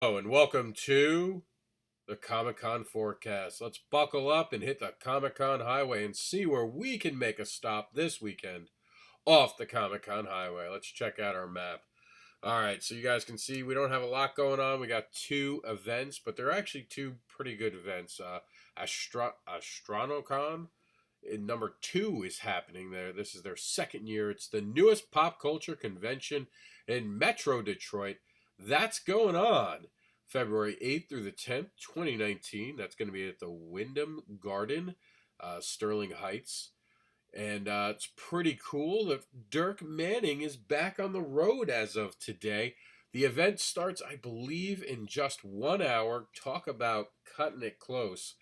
Oh, and welcome to the Comic Con forecast. Let's buckle up and hit the Comic Con highway and see where we can make a stop this weekend off the Comic Con highway. Let's check out our map. All right, so you guys can see we don't have a lot going on. We got two events, but they're actually two pretty good events. Astronomicon number two is happening there. This is their second year. It's the newest pop culture convention in Metro Detroit. That's going on February 8th through the 10th, 2019. That's going to be at the Wyndham Garden, Sterling Heights. And it's pretty cool that Dirk Manning is back on the road as of today. The event starts, I believe, in just 1 hour. Talk about cutting it close.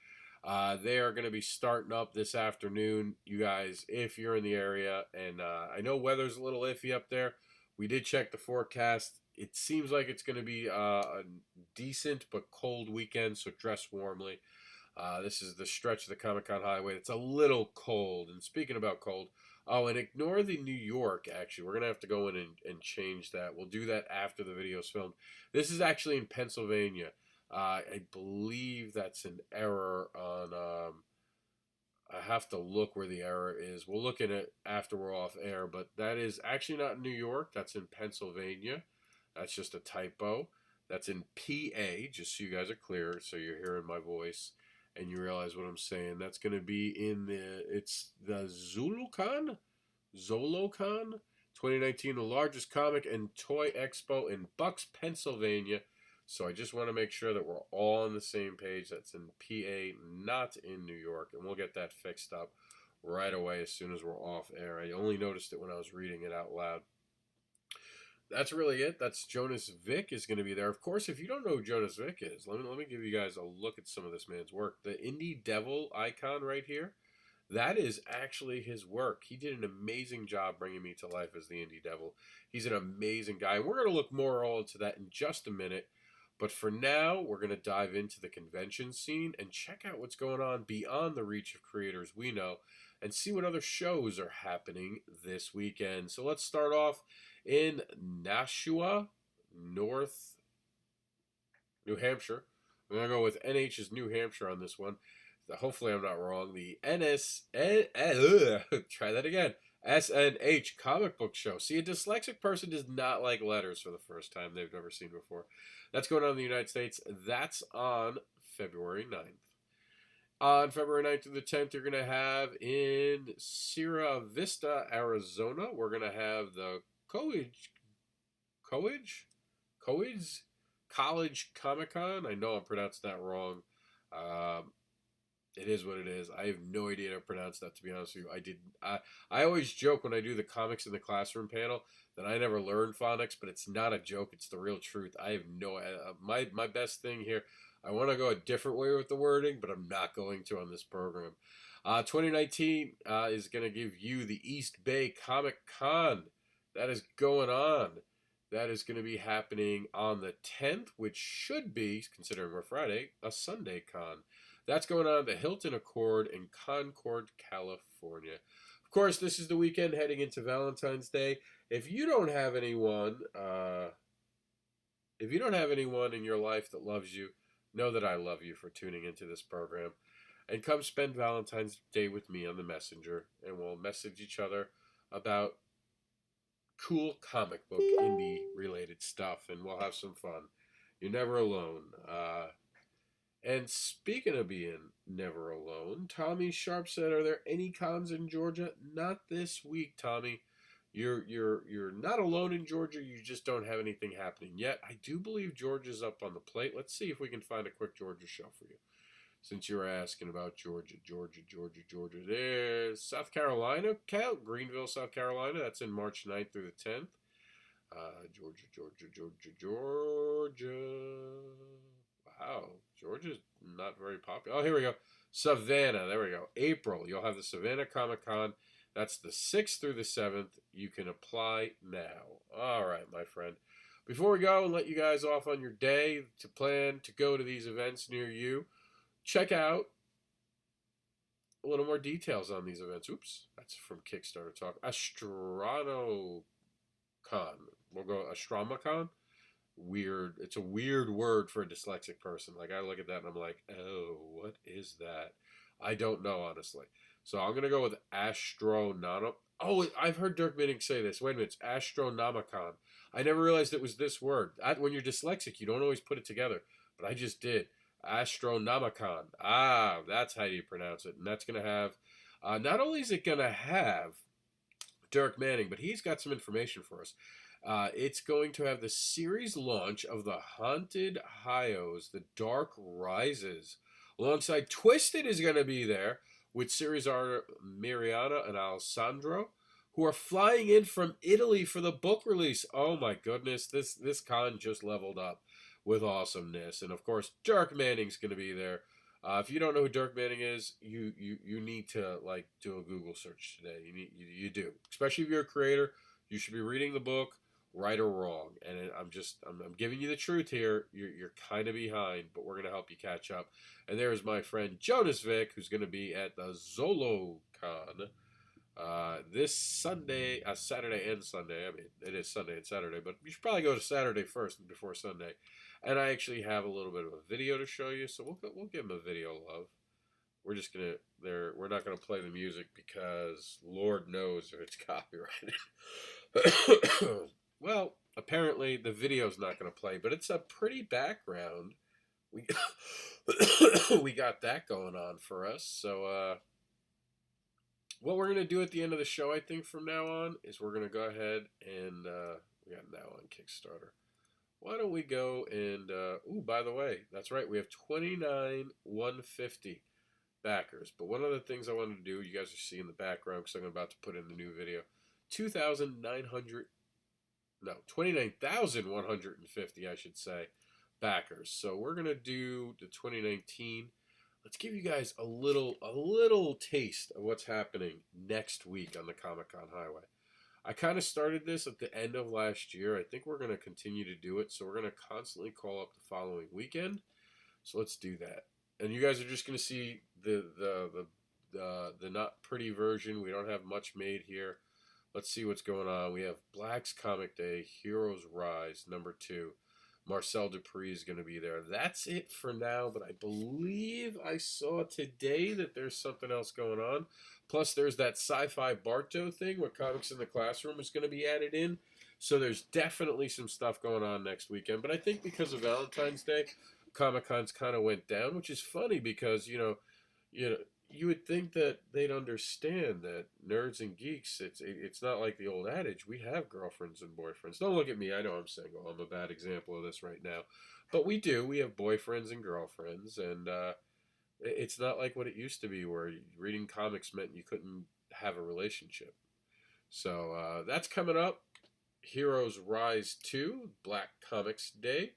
They are going to be starting up this afternoon, you guys, if you're in the area. And I know weather's a little iffy up there. We did check the forecast. It seems like it's going to be a decent but cold weekend, so dress warmly. This is the stretch of the Comic Con highway. It's a little cold. And speaking about cold, oh, and ignore the New York, actually. We're going to have to go in and change that. We'll do that after the video's filmed. This is actually in Pennsylvania. I believe that's an error on. I have to look where the error is. We'll look at it after we're off air, but that is actually not in New York. That's in Pennsylvania. That's just a typo. That's in PA, just so you guys are clear, so you're hearing my voice and you realize what I'm saying. That's going to be it's the Zolocon 2019, the largest comic and toy expo in Bucks, Pennsylvania. So I just want to make sure that we're all on the same page. That's in PA, not in New York. And we'll get that fixed up right away as soon as we're off air. I only noticed it when I was reading it out loud. That's really it. That's Johannes Vick is going to be there. Of course, if you don't know who Johannes Vick is, let me give you guys a look at some of this man's work. The Indie Devil icon right here, that is actually his work. He did an amazing job bringing me to life as the Indie Devil. He's an amazing guy. And we're going to look more all into that in just a minute. But for now, we're going to dive into the convention scene and check out what's going on beyond the reach of creators we know and see what other shows are happening this weekend. So let's start off in Nashua, North New Hampshire. I'm going to go with NH's New Hampshire on this one. Hopefully, I'm not wrong. The try that again. SNH comic book show. See, a dyslexic person does not like letters for the first time they've never seen before. That's going on in the United States. That's on February 9th. On February 9th through the 10th, you're going to have in Sierra Vista, Arizona, we're going to have the Coage College Comic Con. I know I'm pronouncing that wrong. It is what it is. I have no idea how to pronounce that, to be honest with you. I always joke when I do the comics in the classroom panel that I never learned phonics, but it's not a joke. It's the real truth. I have no. My best thing here. I want to go a different way with the wording, but I'm not going to on this program. 2019 is going to give you the East Bay Comic Con. That is going on. That is going to be happening on the 10th, which should be, considering we're Friday, a Sunday con. That's going on at the Hilton Accord in Concord, California. Of course, this is the weekend heading into Valentine's Day. If you don't have anyone, in your life that loves you, know that I love you for tuning into this program, and come spend Valentine's Day with me on the Messenger, and we'll message each other about cool comic book indie related stuff, and we'll have some fun. You're never alone. And speaking of being never alone, Tommy Sharp said, "Are there any cons in Georgia?" Not this week, Tommy. You're not alone in Georgia. You just don't have anything happening yet. I do believe Georgia's up on the plate. Let's see if we can find a quick Georgia show for you. Since you were asking about Georgia. There's South Carolina, Greenville, South Carolina. That's in March 9th through the 10th. Georgia. Wow, Georgia's not very popular. Oh, here we go. Savannah. There we go. April. You'll have the Savannah Comic Con. That's the 6th through the 7th. You can apply now. All right, my friend. Before we go and let you guys off on your day to plan to go to these events near you, check out a little more details on these events. Oops, that's from Kickstarter Talk. Astronomicon. We'll go Astronomicon. weird. It's a weird word for a dyslexic person. Like I look at that and I'm like, oh, what is that? I don't know honestly. So I'm gonna go with astronom. Oh, I've heard Dirk Minnick say this. Wait a minute, it's Astronomicon. I never realized it was this word. When you're dyslexic, you don't always put it together, but I just did. Astronomicon. Ah, that's how you pronounce it. And that's gonna have. Not only is it gonna have Dirk Manning, but he's got some information for us. It's going to have the series launch of the Haunted Hios, The Dark Rises. Alongside Twisted is going to be there with series art Mariana and Alessandro, who are flying in from Italy for the book release. Oh my goodness, this con just leveled up with awesomeness. And of course, Dirk Manning's going to be there. If you don't know who Dirk Manning is, you need to like do a Google search today. You do, especially if you're a creator. You should be reading the book, right or wrong. And I'm giving you the truth here. You're kind of behind, but we're gonna help you catch up. And there's my friend Johannes Vick, who's gonna be at the Zolocon this Sunday, Saturday and Sunday. I mean, it is Sunday and Saturday, but you should probably go to Saturday first before Sunday. And I actually have a little bit of a video to show you, so we'll give him a video love. We're just gonna we're not gonna play the music because Lord knows if it's copyrighted. Well, apparently the video's not gonna play, but it's a pretty background. We we got that going on for us. So what we're gonna do at the end of the show, I think from now on, is we're gonna go ahead and we got now on Kickstarter. Why don't we go and, ooh, by the way, that's right, we have 29,150 backers. But one of the things I wanted to do, you guys are seeing in the background because I'm about to put in the new video, 29,150, I should say, backers. So we're going to do the 2019. Let's give you guys a little taste of what's happening next week on the Comic-Con Highway. I kind of started this at the end of last year. I think we're going to continue to do it. So we're going to constantly call up the following weekend. So let's do that. And you guys are just going to see the not pretty version. We don't have much made here. Let's see what's going on. We have Black's Comic Day, Heroes Rise, #2. Marcel Dupree is going to be there. That's it for now, but I believe I saw today that there's something else going on. Plus, there's that Sci-Fi Bartow thing where Comics in the Classroom is going to be added in. So there's definitely some stuff going on next weekend. But I think because of Valentine's Day, Comic-Cons kind of went down, which is funny because, you would think that they'd understand that nerds and geeks, it's not like the old adage, we have girlfriends and boyfriends. Don't look at me, I know I'm single. I'm a bad example of this right now. But we do. We have boyfriends and girlfriends, and it's not like what it used to be where reading comics meant you couldn't have a relationship. So that's coming up. Heroes Rise 2, Black Comics Day.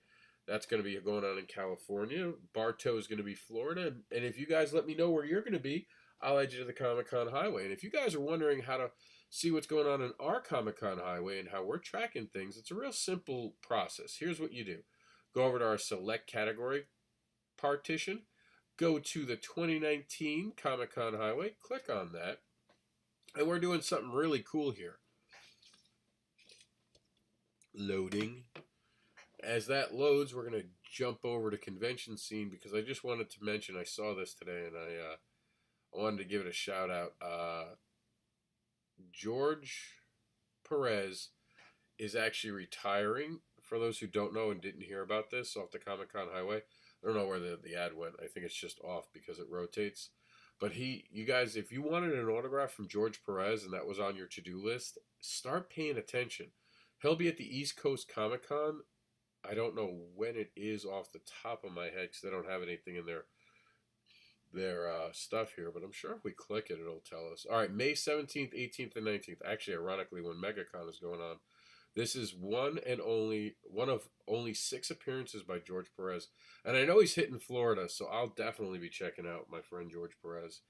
That's going to be going on in California. Bartow is going to be Florida. And if you guys let me know where you're going to be, I'll add you to the Comic-Con Highway. And if you guys are wondering how to see what's going on in our Comic-Con Highway and how we're tracking things, it's a real simple process. Here's what you do. Go over to our select category partition. Go to the 2019 Comic-Con Highway. Click on that. And we're doing something really cool here. Loading. As that loads, we're going to jump over to convention scene because I just wanted to mention, I saw this today and I wanted to give it a shout out. George Perez is actually retiring. For those who don't know and didn't hear about this, off the Comic-Con Highway. I don't know where the ad went. I think it's just off because it rotates. But you guys, if you wanted an autograph from George Perez and that was on your to-do list, start paying attention. He'll be at the East Coast Comic-Con. I don't know when it is off the top of my head because they don't have anything in their stuff here, but I'm sure if we click it, it'll tell us. All right, May 17th, 18th, and 19th. Actually, ironically, when MegaCon is going on. This is one of only 6 appearances by George Perez. And I know he's hitting Florida, so I'll definitely be checking out my friend George Perez.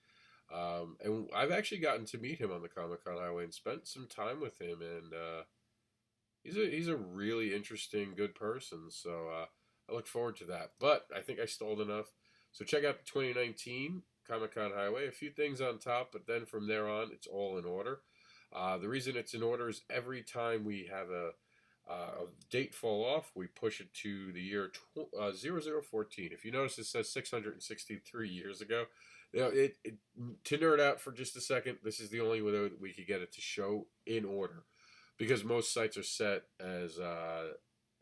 And I've actually gotten to meet him on the Comic-Con Highway and spent some time with him, and he's a really interesting, good person. So I look forward to that. But I think I stalled enough. So check out the 2019 Comic-Con Highway. A few things on top, but then from there on, it's all in order. The reason it's in order is every time we have date fall off, we push it to the year 0014. If you notice, it says 663 years ago. You know, to nerd out for just a second, this is the only way that we could get it to show in order, because most sites are set as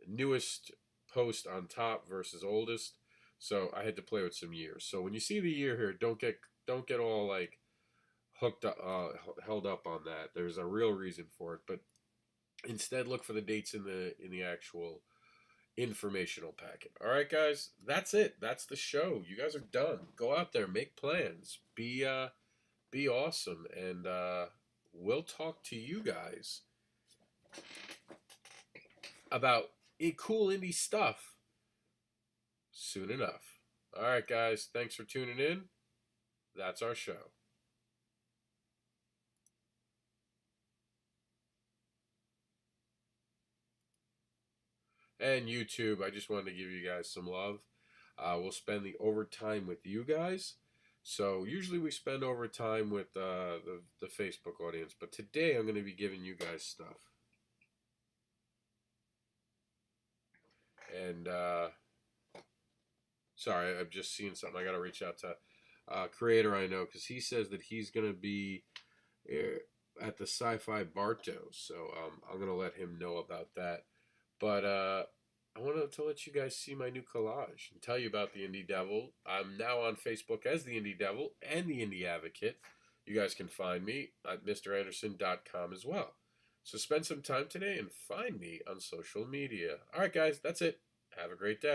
newest post on top versus oldest. So I had to play with some years. So when you see the year here, don't get all like hooked up, held up on that. There's a real reason for it, but instead look for the dates in the actual informational packet. All right, guys, that's it. That's the show. You guys are done. Go out there, make plans, be awesome, and we'll talk to you guys about cool indie stuff soon enough. All right, guys, thanks for tuning in. That's our show. And YouTube, I just wanted to give you guys some love. We'll spend the overtime with you guys. So usually we spend overtime with the Facebook audience, but today I'm going to be giving you guys stuff. And sorry, I've just seen something. I got to reach out to a creator I know, because he says that he's going to be at the Sci-Fi Barto. So I'm going to let him know about that. But I wanted to let you guys see my new collage and tell you about the Indie Devil. I'm now on Facebook as the Indie Devil and the Indie Advocate. You guys can find me at mranderson.com as well. So spend some time today and find me on social media. All right, guys, that's it. Have a great day.